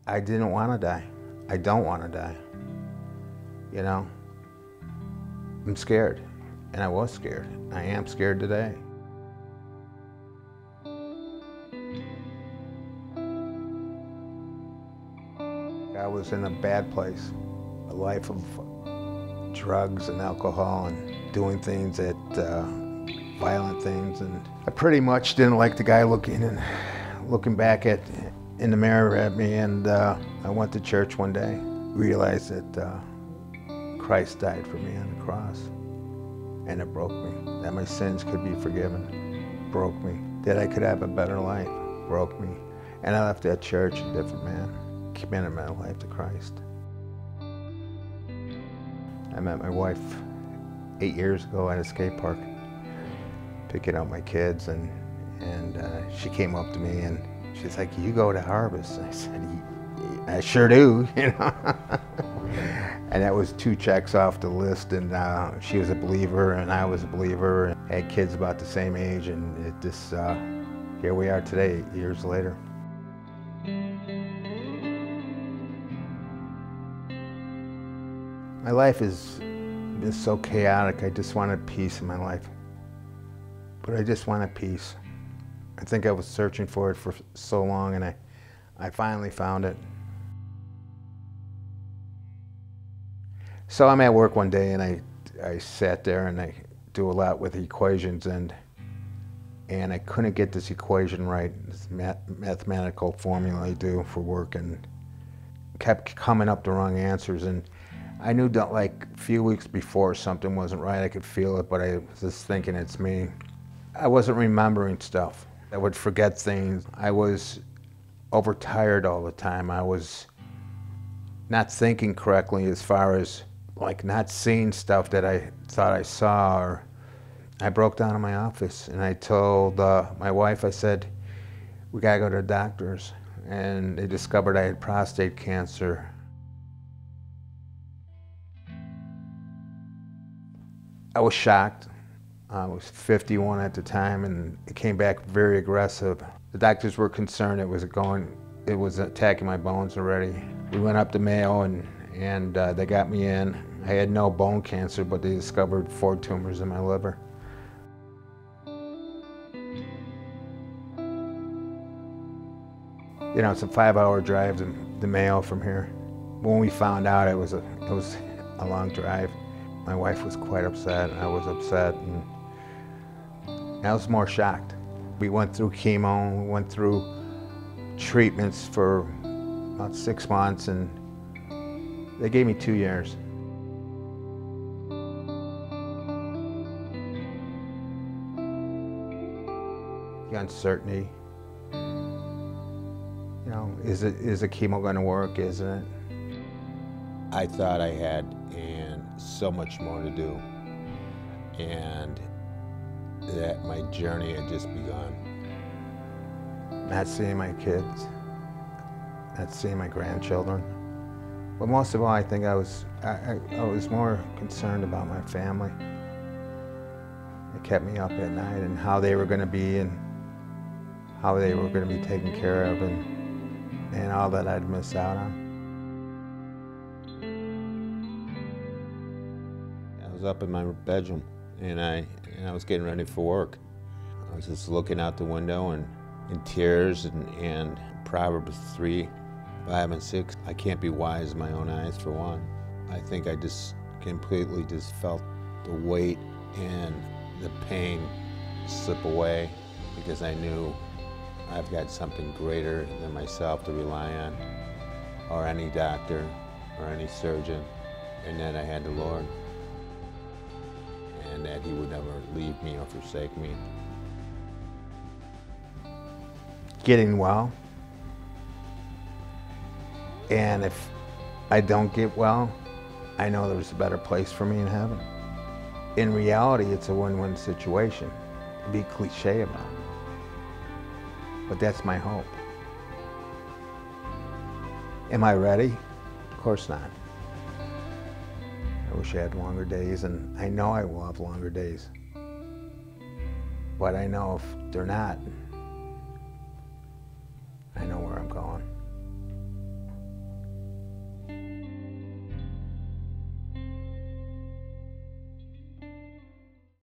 I didn't want to die. I don't want to die. You know? I'm scared. And I was scared. I am scared today. I was in a bad place. A life of drugs and alcohol and doing things that, violent things. And I pretty much didn't like the guy looking back in the mirror at me. And I went to church one day, realized that Christ died for me on the cross. And it broke me. That my sins could be forgiven. Broke me. That I could have a better life. Broke me. And I left that church a different man. Committed my life to Christ. I met my wife 8 years ago at a skate park, picking up my kids, and she came up to me and she's like, "You go to Harvest?" I said, "I sure do," you know. And that was 2 checks off the list, and she was a believer and I was a believer, and had kids about the same age, and it just, here we are today, 8 years later. My life is so chaotic. I just wanted peace in my life. But I just wanted peace. I think I was searching for it for so long, and I finally found it. So I'm at work one day, and I sat there and I do a lot with equations, and I couldn't get this equation right, this mathematical formula I do for work, and kept coming up the wrong answers. And I knew that like a few weeks before something wasn't right. I could feel it, but I was just thinking it's me. I wasn't remembering stuff. I would forget things. I was overtired all the time. I was not thinking correctly as far as like not seeing stuff that I thought I saw. Or I broke down in my office and I told my wife, I said, "We gotta go to the doctors." And they discovered I had prostate cancer. I was shocked. I was 51 at the time, and it came back very aggressive. The doctors were concerned it was attacking my bones already. We went up to Mayo, and they got me in. I had no bone cancer, but they discovered 4 tumors in my liver. You know, it's a 5-hour drive to Mayo from here. When we found out, it was a long drive. My wife was quite upset, and I was upset, and I was more shocked. We went through chemo, we went through treatments for about 6 months, and they gave me 2 years. The uncertainty. You know, is the chemo going to work, isn't it? I thought I had so much more to do, and that my journey had just begun. Not seeing my kids, not seeing my grandchildren. But most of all, I think I was more concerned about my family. It kept me up at night, and how they were going to be, and how they were going to be taken care of, and all that I'd miss out on. I was up in my bedroom, and I was getting ready for work. I was just looking out the window and in tears, and Proverbs 3, 5, and 6. I can't be wise in my own eyes, for one. I think I just completely just felt the weight and the pain slip away, because I knew I've got something greater than myself to rely on, or any doctor, or any surgeon, and that I had the Lord, and that He would never leave me or forsake me. Getting well, and if I don't get well, I know there's a better place for me in heaven. In reality, it's a win-win situation. To be cliche about it, but that's my hope. Am I ready? Of course not. I wish I had longer days, and I know I will have longer days. But I know if they're not,